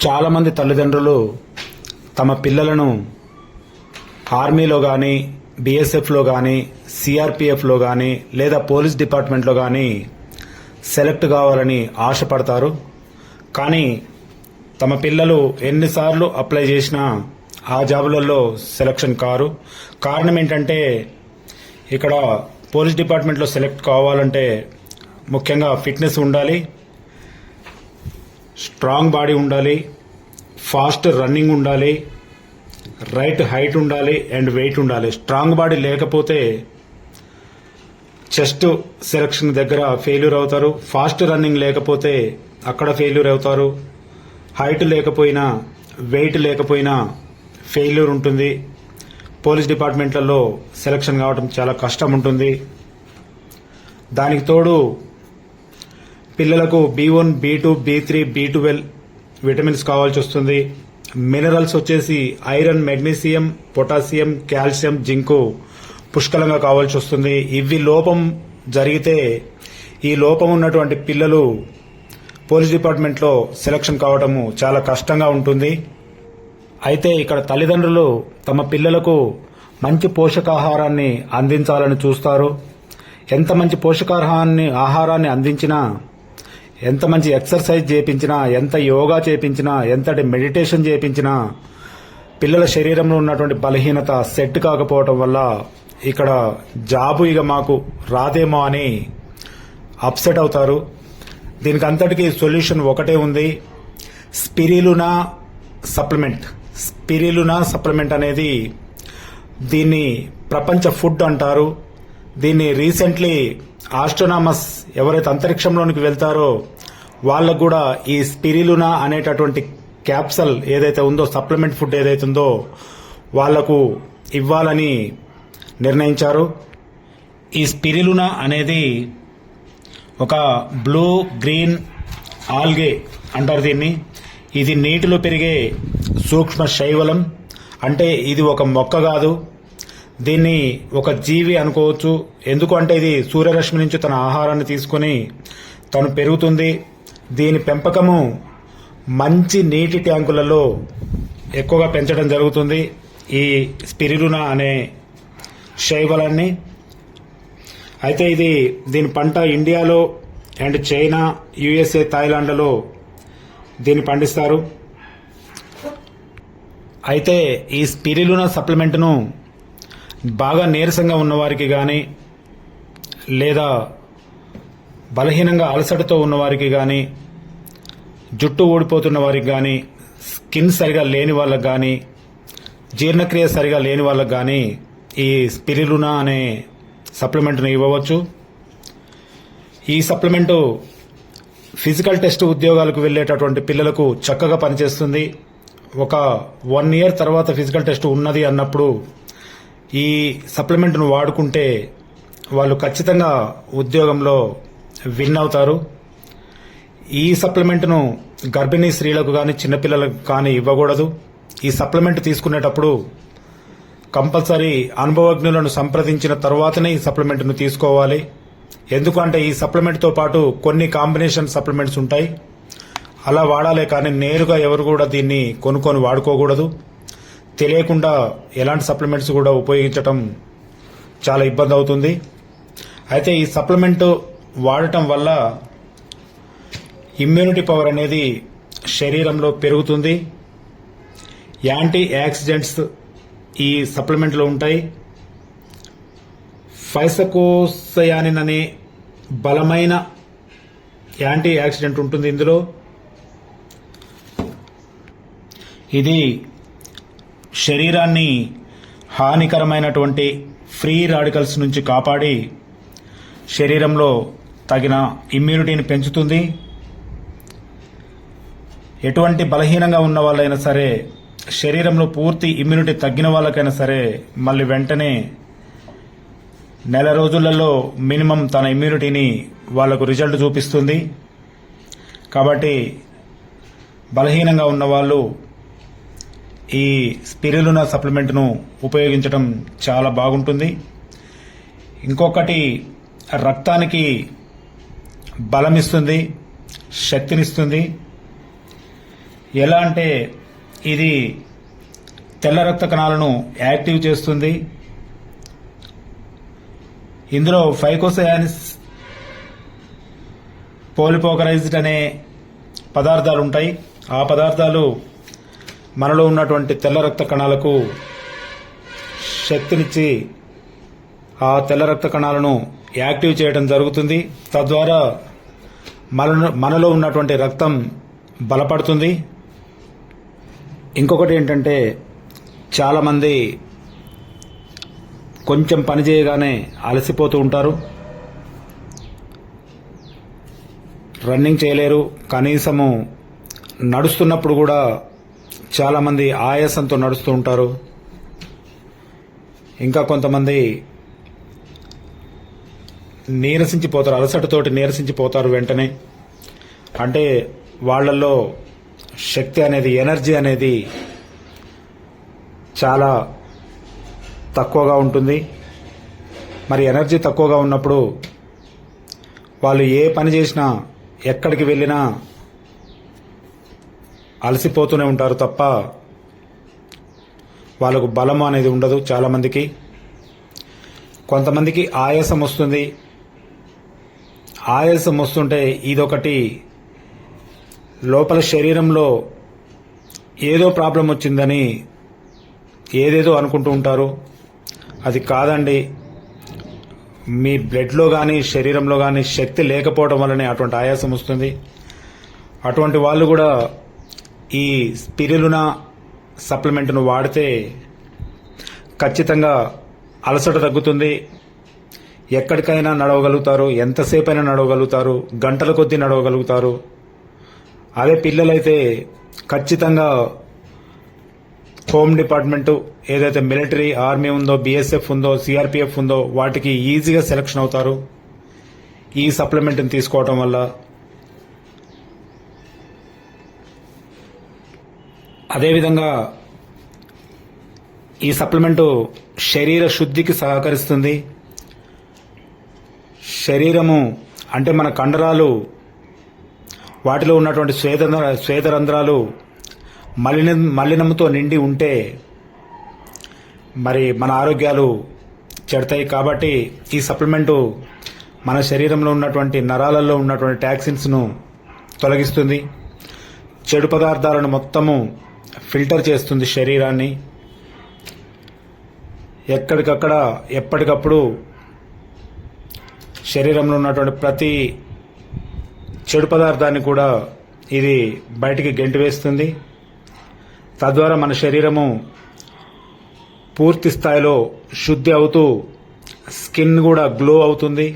చాలామంది తల్లిదండ్రులు తమ పిల్లలను ఆర్మీలో కానీ, బీఎస్ఎఫ్లో కానీ, సిఆర్పిఎఫ్లో కానీ లేదా పోలీస్ డిపార్ట్మెంట్లో కానీ సెలెక్ట్ కావాలని ఆశపడతారు. కానీ తమ పిల్లలు ఎన్నిసార్లు అప్లై చేసినా ఆ జాబులలో సెలక్షన్ కారు. కారణం ఏంటంటే ఇక్కడ పోలీస్ డిపార్ట్మెంట్లో సెలెక్ట్ కావాలంటే ముఖ్యంగా ఫిట్నెస్ ఉండాలి, స్ట్రాంగ్ బాడీ ఉండాలి, ఫాస్ట్ రన్నింగ్ ఉండాలి, రైట్ హైట్ ఉండాలి అండ్ వెయిట్ ఉండాలి. స్ట్రాంగ్ బాడీ లేకపోతే చెస్ట్ సెలక్షన్ దగ్గర ఫెయిల్యూర్ అవుతారు. ఫాస్ట్ రన్నింగ్ లేకపోతే అక్కడ ఫెయిల్యూర్ అవుతారు. హైట్ లేకపోయినా, వెయిట్ లేకపోయినా ఫెయిల్యూర్ ఉంటుంది. పోలీస్ డిపార్ట్మెంట్లలో సెలక్షన్ కావడం చాలా కష్టం ఉంటుంది. దానికి తోడు పిల్లలకు B1, B2, B3, B12 vitamins కావాల్సి వస్తుంది. మినరల్స్ వచ్చేసి iron, magnesium, potassium, calcium, zinc పుష్కలంగా కావాల్సి వస్తుంది. ఇవి లోపం జరిగితే ఈ లోపం ఉన్నటువంటి పిల్లలు పోలీస్ డిపార్ట్మెంట్లో సెలక్షన్ కావడము చాలా కష్టంగా ఉంటుంది. అయితే ఇక్కడ తల్లిదండ్రులు తమ పిల్లలకు మంచి పోషకాహారాన్ని అందించాలని చూస్తారు. ఎంత మంచి ఆహారాన్ని అందించినా, ఎంత మంచి ఎక్సర్సైజ్ చేయించినా, ఎంత యోగా చేయించినా, ఎంతటి మెడిటేషన్ చేయించినా పిల్లల శరీరంలో ఉన్నటువంటి బలహీనత సెట్ కాకపోవటం వల్ల ఇక్కడ జాబు ఇక మాకు రాదేమో అని అప్సెట్ అవుతారు. దీనికి అంతటికీ సొల్యూషన్ ఒకటే ఉంది, స్పిరిలునా సప్లిమెంట్. స్పిరిలునా సప్లిమెంట్ అనేది దీన్ని ప్రపంచ ఫుడ్ అంటారు. దీన్ని రీసెంట్లీ ఆస్ట్రోనామస్ ఎవరైతే అంతరిక్షంలోనికి వెళ్తారో వాళ్ళకు కూడా ఈ స్పిరిలునా అనేటటువంటి క్యాప్సల్ ఏదైతే ఉందో, సప్లిమెంట్ ఫుడ్ ఏదైతే ఉందో వాళ్లకు ఇవ్వాలని నిర్ణయించారు. ఈ స్పిరిలునా అనేది ఒక బ్లూ గ్రీన్ ఆల్గే అంటారు దీన్ని. ఇది నీటిలో పెరిగే సూక్ష్మ శైవలం. అంటే ఇది ఒక మొక్క కాదు, దీన్ని ఒక జీవి అనుకోవచ్చు. ఎందుకు అంటే ఇది సూర్యరశ్మి నుంచి తన ఆహారాన్ని తీసుకొని తను పెరుగుతుంది. దీని పెంపకము మంచి నీటి ట్యాంకులలో ఎక్కువగా పెంచడం జరుగుతుంది ఈ స్పిరిలునా అనే శైవలాన్ని. అయితే దీని పంట ఇండియాలో అండ్ చైనా, USA, థాయిలాండ్లలో దీన్ని పండిస్తారు. అయితే ఈ స్పిరిలునా సప్లిమెంట్ను బాగా నీరసంగా ఉన్నవారికి కానీ, లేదా బలహీనంగా అలసటతో ఉన్నవారికి కానీ, జుట్టు ఊడిపోతున్న వారికి కానీ, స్కిన్ సరిగా లేని వాళ్ళకి కానీ, జీర్ణక్రియ సరిగా లేని వాళ్ళకి కానీ ఈ స్పిరిలునా అనే సప్లిమెంట్ను ఇవ్వవచ్చు. ఈ సప్లిమెంటు ఫిజికల్ టెస్ట్ ఉద్యోగాలకు వెళ్ళేటటువంటి పిల్లలకు చక్కగా పనిచేస్తుంది. ఒక 1 year తర్వాత ఫిజికల్ టెస్ట్ ఉన్నది అన్నప్పుడు ఈ సప్లిమెంట్ను వాడుకుంటే వాళ్ళు ఖచ్చితంగా ఉద్యోగంలో విన్ అవుతారు. ఈ సప్లిమెంట్ను గర్భిణీ స్త్రీలకు కానీ, చిన్నపిల్లలకు కానీ ఇవ్వకూడదు. ఈ సప్లిమెంట్ తీసుకునేటప్పుడు కంపల్సరీ అనుభవజ్ఞులను సంప్రదించిన తర్వాతనే ఈ సప్లిమెంట్ను తీసుకోవాలి. ఎందుకంటే ఈ సప్లిమెంట్తో పాటు కొన్ని కాంబినేషన్ సప్లిమెంట్స్ ఉంటాయి, అలా వాడాలే కానీ నేరుగా ఎవరు కూడా దీన్ని కొనుక్కొని వాడుకోకూడదు. తెలియకుండా ఎలాంటి సప్లిమెంట్స్ కూడా ఉపయోగించటం చాలా ఇబ్బంది అవుతుంది. అయితే ఈ సప్లిమెంట్ వాడటం వల్ల ఇమ్యూనిటీ పవర్ అనేది శరీరంలో పెరుగుతుంది. యాంటీ ఆక్సిడెంట్స్ ఈ సప్లిమెంట్లో ఉంటాయి. ఫైసకోసయానిన్ అనే బలమైన యాంటీ ఆక్సిడెంట్ ఉంటుంది ఇందులో. ఇది శరీరాన్ని హానికరమైనటువంటి ఫ్రీ రాడికల్స్ నుంచి కాపాడి శరీరంలో తగిన ఇమ్యూనిటీని పెంచుతుంది. ఎటువంటి బలహీనంగా ఉన్న వాళ్ళైనా సరే, శరీరంలో పూర్తి ఇమ్యూనిటీ తగ్గిన వాళ్ళకైనా సరే మళ్ళీ వెంటనే నెల రోజులలో మినిమం తన ఇమ్యూనిటీని వాళ్లకు రిజల్ట్ చూపిస్తుంది. కాబట్టి బలహీనంగా ఉన్న వాళ్ళు ఈ స్పిరిలునా సప్లిమెంట్ను ఉపయోగించడం చాలా బాగుంటుంది. ఇంకొకటి రక్తానికి బలమిస్తుంది, శక్తినిస్తుంది. ఎలా అంటే ఇది తెల్ల రక్త కణాలను యాక్టివ్ చేస్తుంది. ఇందులో ఫైకోసయానిస్ పోలిపోకరైజ్డ్ అనే పదార్థాలు ఉంటాయి. ఆ పదార్థాలు మనలో ఉన్నటువంటి తెల్ల రక్త కణాలకు శక్తినిచ్చి ఆ తెల్ల రక్త కణాలను యాక్టివ్ చేయడం జరుగుతుంది. తద్వారా మనలో ఉన్నటువంటి రక్తం బలపడుతుంది. ఇంకొకటి ఏంటంటే చాలామంది కొంచెం పని చేయగానే అలసిపోతూ ఉంటారు, రన్నింగ్ చేయలేరు. కనీసము నడుస్తున్నప్పుడు కూడా చాలామంది ఆయాసంతో నడుస్తూ ఉంటారు. ఇంకా కొంతమంది నీరసించిపోతారు, అలసటతోటి నీరసించిపోతారు వెంటనే. అంటే వాళ్ళల్లో శక్తి అనేది, ఎనర్జీ అనేది చాలా తక్కువగా ఉంటుంది. మరి ఎనర్జీ తక్కువగా ఉన్నప్పుడు వాళ్ళు ఏ పని చేసినా, ఎక్కడికి వెళ్ళినా అలసిపోతూనే ఉంటారు తప్ప వాళ్ళకు బలం అనేది ఉండదు. చాలామందికి, కొంతమందికి ఆయాసం వస్తుంది. ఆయాసం వస్తుంటే ఇదొకటి లోపల శరీరంలో ఏదో ప్రాబ్లం వచ్చిందని ఏదేదో అనుకుంటూ ఉంటారు. అది కాదండి, మీ బ్లడ్లో కానీ శరీరంలో కానీ శక్తి లేకపోవడం వల్లనే అటువంటి ఆయాసం వస్తుంది. అటువంటి వాళ్ళు కూడా ఈ స్పిరులినా సప్లిమెంట్ను వాడితే ఖచ్చితంగా అలసట తగ్గుతుంది. ఎక్కడికైనా నడవగలుగుతారు, ఎంతసేపు అయినా నడవగలుగుతారు, గంటల కొద్దీ నడవగలుగుతారు. అదే పిల్లలైతే ఖచ్చితంగా హోమ్ డిపార్ట్మెంటు, ఏదైతే మిలిటరీ, ఆర్మీ ఉందో, బీఎస్ఎఫ్ ఉందో, సిఆర్పిఎఫ్ ఉందో వాటికి ఈజీగా సెలక్షన్ అవుతారు ఈ సప్లిమెంట్ని తీసుకోవటం వల్ల. అదేవిధంగా ఈ సప్లిమెంటు శరీర శుద్ధికి సహకరిస్తుంది. శరీరము అంటే మన కండరాలు, వాటిలో ఉన్నటువంటి శ్వేతరంధ్రాలు మలినంతో నిండి ఉంటే మరి మన ఆరోగ్యాలు చెడతాయి. కాబట్టి ఈ సప్లిమెంటు మన శరీరంలో ఉన్నటువంటి నరాలలో ఉన్నటువంటి టాక్సిన్స్ను తొలగిస్తుంది. చెడు పదార్థాలను మొత్తము ఫిల్టర్ చేస్తుంది శరీరాన్ని. ఎక్కడికక్కడ ఎప్పటికప్పుడు శరీరంలో ఉన్నటువంటి ప్రతి చెడు పదార్థాన్ని కూడా ఇది బయటికి గెంటివేస్తుంది. తద్వారా మన శరీరము పూర్తి స్థాయిలో శుద్ధి అవుతూ స్కిన్ కూడా గ్లో అవుతుంది.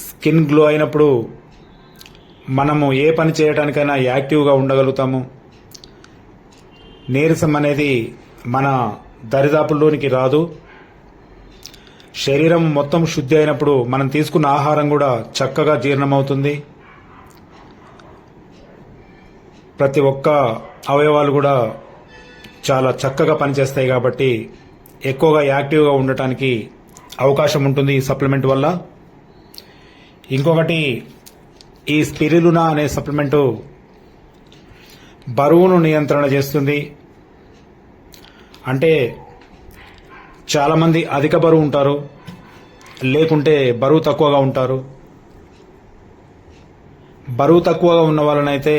స్కిన్ గ్లో అయినప్పుడు మనము ఏ పని చేయడానికైనా యాక్టివ్గా ఉండగలుగుతాము. నీరసం అనేది మన దరిదాపుల్లోనికి రాదు. శరీరం మొత్తం శుద్ధి అయినప్పుడు మనం తీసుకున్న ఆహారం కూడా చక్కగా జీర్ణమవుతుంది. ప్రతి ఒక్క అవయవాలు కూడా చాలా చక్కగా పనిచేస్తాయి. కాబట్టి ఎక్కువగా యాక్టివ్గా ఉండటానికి అవకాశం ఉంటుంది ఈ సప్లిమెంట్ వల్ల. ఇంకొకటి, ఈ స్పిరులినా అనే సప్లిమెంటు బరువును నియంత్రణ చేస్తుంది. అంటే చాలామంది అధిక బరువు ఉంటారు, లేకుంటే బరువు తక్కువగా ఉంటారు. బరువు తక్కువగా ఉన్న వాళ్ళనైతే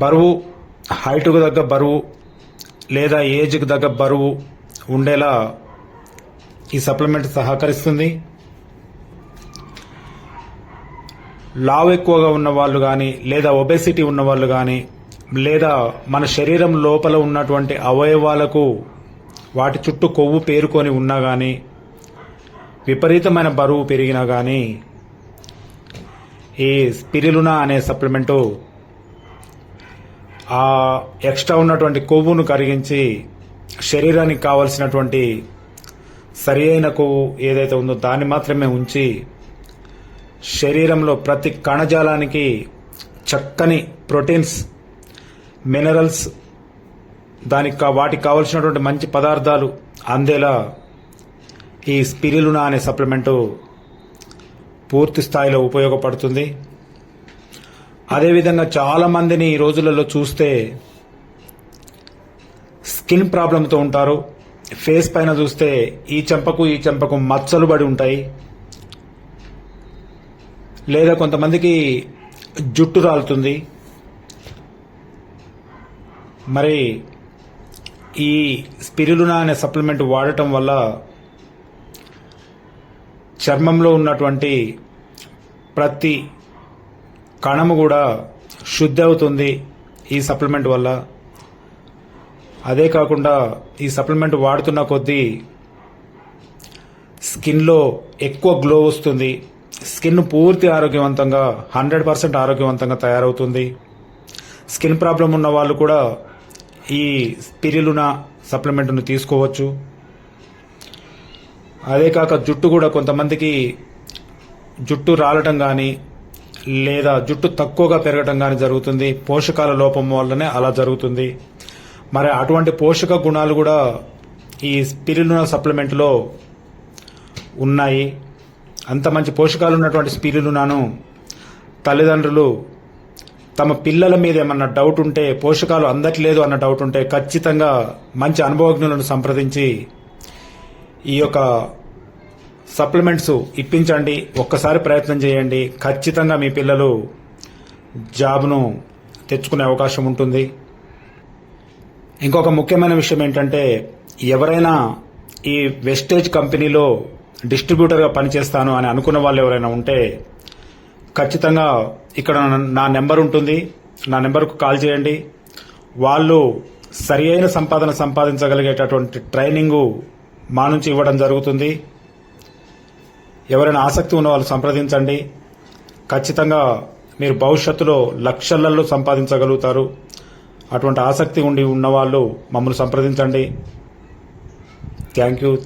బరువు, హైట్కు తగ్గ బరువు లేదా ఏజ్కి తగ్గ బరువు ఉండేలా ఈ సప్లిమెంట్ సహకరిస్తుంది. లావు ఎక్కువగా ఉన్న వాళ్ళు కానీ, లేదా ఒబెసిటీ ఉన్న వాళ్ళు కానీ, లేదా మన శరీరం లోపల ఉన్నటువంటి అవయవాలకు వాటి చుట్టూ కొవ్వు పేరుకొని ఉన్నా కానీ, విపరీతమైన బరువు పెరిగినా కానీ ఈ స్పిరులినా అనే సప్లిమెంటు ఆ ఎక్స్ట్రా ఉన్నటువంటి కొవ్వును కరిగించి శరీరానికి కావలసినటువంటి సరి అయిన కొవ్వు ఏదైతే ఉందో దాన్ని మాత్రమే ఉంచి శరీరంలో ప్రతి కణజాలానికి చక్కని ప్రోటీన్స్, మినరల్స్, వాటికి కావలసినటువంటి మంచి పదార్థాలు అందేలా ఈ స్పిరులినా అనే సప్లిమెంటు పూర్తి స్థాయిలో ఉపయోగపడుతుంది. అదేవిధంగా చాలామందిని ఈ రోజులలో చూస్తే స్కిన్ ప్రాబ్లంతో ఉంటారు. ఫేస్ పైన చూస్తే ఈ చెంపకు మచ్చలు పడి ఉంటాయి. లేదా కొంతమందికి జుట్టు రాలుతుంది. మరి ఈ స్పిరులినా అనే సప్లిమెంట్ వాడటం వల్ల చర్మంలో ఉన్నటువంటి ప్రతి కణము కూడా శుద్ధి అవుతుంది ఈ సప్లిమెంట్ వల్ల. అదే కాకుండా ఈ సప్లిమెంట్ వాడుతున్న కొద్దీ స్కిన్లో ఎక్కువ గ్లో వస్తుంది. స్కిన్ పూర్తి ఆరోగ్యవంతంగా 100% ఆరోగ్యవంతంగా తయారవుతుంది. స్కిన్ ప్రాబ్లం ఉన్న వాళ్ళు కూడా ఈ స్పిరులినా సప్లిమెంట్ను తీసుకోవచ్చు. అదే కాక జుట్టు కూడా కొంతమందికి జుట్టు రాలటం కానీ లేదా జుట్టు తక్కువగా పెరగటం కానీ జరుగుతుంది. పోషకాల లోపం వల్లనే అలా జరుగుతుంది. మరి అటువంటి పోషక గుణాలు కూడా ఈ స్పిరులినా సప్లిమెంట్లో ఉన్నాయి. అంత మంచి పోషకాలు ఉన్నటువంటి స్పిరులినాను తల్లిదండ్రులు తమ పిల్లల మీద ఏమన్నా డౌట్ ఉంటే, పోషకాలు అందట్లేదు అన్న డౌట్ ఉంటే ఖచ్చితంగా మంచి అనుభవజ్ఞులను సంప్రదించి ఈ యొక్క సప్లిమెంట్స్ ఇప్పించండి. ఒక్కసారి ప్రయత్నం చేయండి. ఖచ్చితంగా మీ పిల్లలు జాబ్ను తెచ్చుకునే అవకాశం ఉంటుంది. ఇంకొక ముఖ్యమైన విషయం ఏంటంటే, ఎవరైనా ఈ వెస్టేజ్ కంపెనీలో డిస్ట్రిబ్యూటర్గా పనిచేస్తాను అని అనుకున్న వాళ్ళు ఎవరైనా ఉంటే ఖచ్చితంగా ఇక్కడ నా నెంబర్ ఉంటుంది. నా నెంబర్కు కాల్ చేయండి. వాళ్ళు సరి అయిన సంపాదన సంపాదించగలిగేటటువంటి ట్రైనింగు మా నుంచి ఇవ్వడం జరుగుతుంది. ఎవరైనా ఆసక్తి ఉన్న వాళ్ళు సంప్రదించండి. ఖచ్చితంగా మీరు భవిష్యత్తులో లక్షలలో సంపాదించగలుగుతారు. అటువంటి ఆసక్తి ఉన్నవాళ్ళు మమ్మల్ని సంప్రదించండి. Thank you.